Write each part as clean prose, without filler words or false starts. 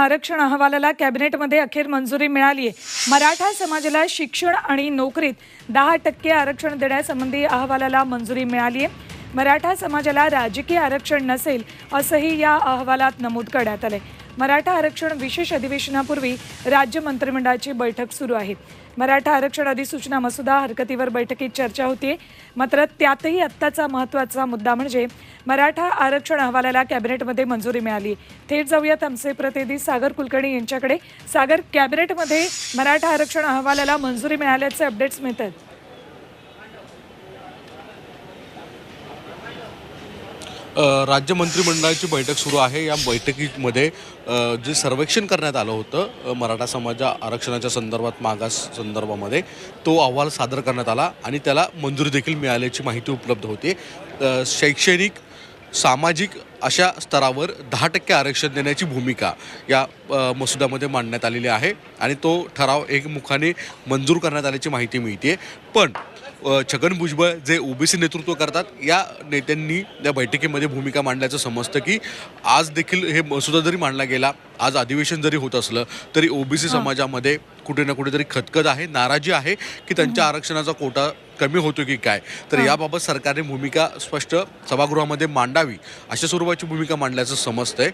आरक्षण अहवालाला कॅबिनेटमध्ये अखेर मंजुरी मिळाली आहे। मराठा समाजाला शिक्षण आणि नोकरीत 10% आरक्षण देण्यासंबंधी अहवालाला मंजुरी मिळाली आहे। मराठा समाजाला राजकीय आरक्षण नसेल असंही या अहवालात नमूद करण्यात आले। मराठा आरक्षण विशेष अधिवेशनापूर्वी राज्य मंत्रिमंडळाची बैठक सुरू आहे। मराठा आरक्षण अधिसूचना मसुदा हरकतीवर बैठकीत चर्चा होतीये, मात्र त्यातही आत्ताचा महत्त्वाचा मुद्दा म्हणजे मराठा आरक्षण अहवालाला कॅबिनेटमध्ये मंजुरी मिळाली। थेट जाऊयात आमचे प्रतिनिधी सागर कुलकर्णी यांच्याकडे। सागर, कॅबिनेटमध्ये मराठा आरक्षण अहवालाला मंजुरी मिळाल्याचे अपडेट्स मिळतात। राज्य मंत्रिमंडळाची बैठक सुरू आहे। या बैठकीमध्ये जे सर्वेक्षण करण्यात आलं होतं मराठा समाज आरक्षणाच्या संदर्भात मागास संदर्भामध्ये तो अहवाल सादर करण्यात आला आणि त्याला मंजुरी देखील मिळाल्याची माहिती उपलब्ध होती। शैक्षणिक सामाजिक अशा स्तरावर 10% आरक्षण देण्याची भूमिका या मसुद्यामध्ये मांडण्यात आलेली आहे आणि तो ठराव एकमुखाने मंजूर करण्यात आल्याची माहिती मिळते। पण छगन भुजबळ जे ओबीसी नेतृत्व करतात या नेत्यांनी या बैठकीमध्ये भूमिका मांडल्याचं समजतं की आज देखील हे मसुदा जरी मांडला गेला, आज अधिवेशन जरी होत असलं तरी ओबीसी समाजामध्ये कुठे ना कुठेतरी खतखत आहे, नाराजी आहे की त्यांच्या आरक्षणाचा कोटा कमी होतो की काय। तर याबाबत सरकारने भूमिका स्पष्ट सभागृहामध्ये मांडावी अशा स्वरूपाची भूमिका मांडल्याचं समजतंय।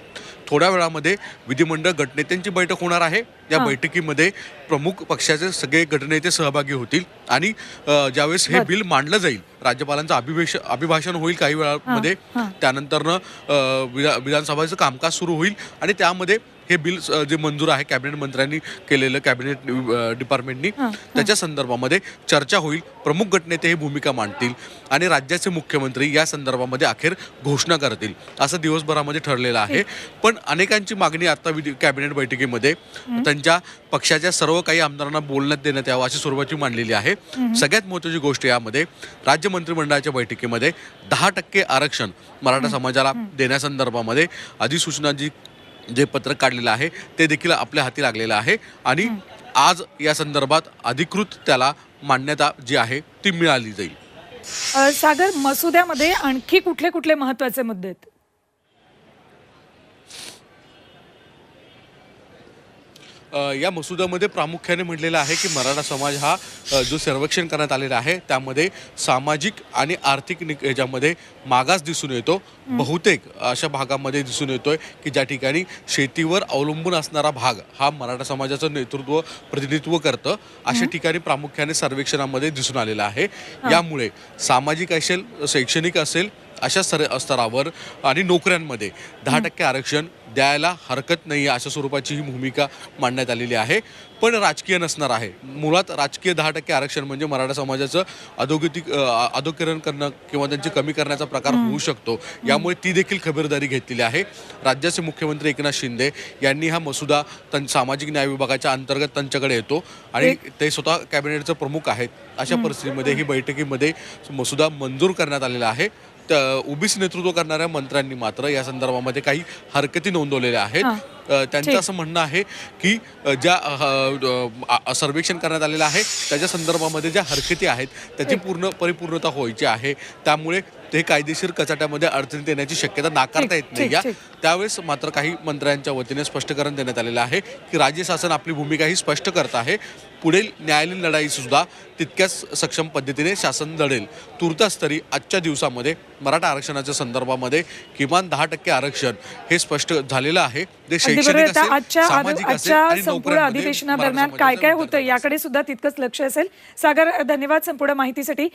थोड्या वेळामध्ये विधिमंडळ गटनेत्यांची बैठक होणार आहे। या बैठकीमध्ये प्रमुख पक्षाचे सगळे गटनेते सहभागी होतील आणि ज्यावेळेस हे बिल मांडलं जाईल, राज्यपालांचं अभिभाषण होईल काही वेळामध्ये, त्यानंतरनं विधानसभेचं कामकाज सुरू होईल आणि त्यामध्ये हे बिल जे मंजूर आहे कॅबिनेट मंत्र्यांनी केलेलं, कॅबिनेट डिपार्टमेंटनी त्याच्या संदर्भामध्ये चर्चा होईल। प्रमुख गटनेते हे भूमिका मांडतील आणि राज्याचे मुख्यमंत्री या संदर्भामध्ये अखेर घोषणा करतील असं दिवसभरामध्ये ठरलेलं आहे। पण अनेकांची मागणी आता कॅबिनेट बैठकीमध्ये त्यांच्या पक्षाच्या सर्व काही आमदारांना बोलण्यात देण्यात यावं अशी स्वरूपाची मांडलेली आहे। सगळ्यात महत्त्वाची गोष्ट यामध्ये राज्य मंत्रिमंडळाच्या बैठकीमध्ये 10% आरक्षण मराठा समाजाला देण्यासंदर्भामध्ये अधिसूचना जे पत्रक काढलेलं आहे ते देखील आपल्या हाती लागलेलं आहे आणि आज या संदर्भात अधिकृत त्याला मान्यता जी आहे ती मिळाली जाईल। सागर, मसुद्यामध्ये आणखी कुठले कुठले महत्त्वाचे मुद्दे आहेत? या मसुद्यामध्ये प्रामुख्याने म्हटलेलं आहे की मराठा समाज हा जो सर्वेक्षण करण्यात आलेला आहे त्यामध्ये सामाजिक आणि आर्थिक याच्यामध्ये मागास दिसून येतो। बहुतेक अशा भागामध्ये दिसून येतोय की ज्या ठिकाणी शेतीवर अवलंबून असणारा भाग हा मराठा समाजाचं प्रतिनिधित्व करतं, अशा ठिकाणी प्रामुख्याने सर्वेक्षणामध्ये दिसून आलेलं आहे। यामुळे सामाजिक असेल, शैक्षणिक असेल अशा स्तरावर आणि नोकऱ्यांमध्ये 10% आरक्षण द्यायला हरकत नाही अशा स्वरूपाची ही भूमिका मांडण्यात आलेली आहे। पण राजकीय नसणार आहे। मुळात राजकीय 10% आरक्षण म्हणजे मराठा समाजाचं अधोकरण करणं किंवा त्यांची कमी करण्याचा प्रकार होऊ शकतो। यामुळे ती देखील खबरदारी घेतलेली आहे। राज्याचे मुख्यमंत्री एकनाथ शिंदे यांनी हा मसुदा सामाजिक न्याय विभागाच्या अंतर्गत त्यांच्याकडे येतो आणि ते स्वतः कॅबिनेटचे प्रमुख आहेत। अशा परिस्थितीमध्ये ही बैठकीमध्ये मसुदा मंजूर करण्यात आलेला आहे। ओबीसी नेतृत्व करणाऱ्या मंत्र्यांनी मात्र या संदर्भामध्ये काही हरकती नोंदवलेल्या आहेत। त्यांचं असं म्हणणं आहे की ज्या सर्वेक्षण करण्यात आलेलं आहे त्याच्या संदर्भामध्ये ज्या हरकती आहेत त्याची परिपूर्णता व्हायची आहे, त्यामुळे ते कायदेशीर कचाट्यामध्ये अडचणीत येण्याची शक्यता नाकारता येत नाही। त्यावेळेस मात्र काही मंत्र्यांच्या वतीने स्पष्टीकरण देण्यात आलेलं आहे की राज्य शासन आपली भूमिका ही स्पष्ट करत आहे। पुढील न्यायालयीन लढाई सुद्धा तितक्याच सक्षम पद्धतीने शासन लढेल। तुर्तास तरी आजच्या दिवसामध्ये मराठा आरक्षणाच्या संदर्भामध्ये किमान 10% आरक्षण हे स्पष्ट झालेलं आहे। जे शैक्षणिक असेल, सामाजिक असेल आणि संपूर्ण अधिवेशनादरम्यान काय काय होतं याकडे सुद्धा तितकंच लक्ष असेल। सागर, धन्यवाद संपूर्ण माहितीसाठी।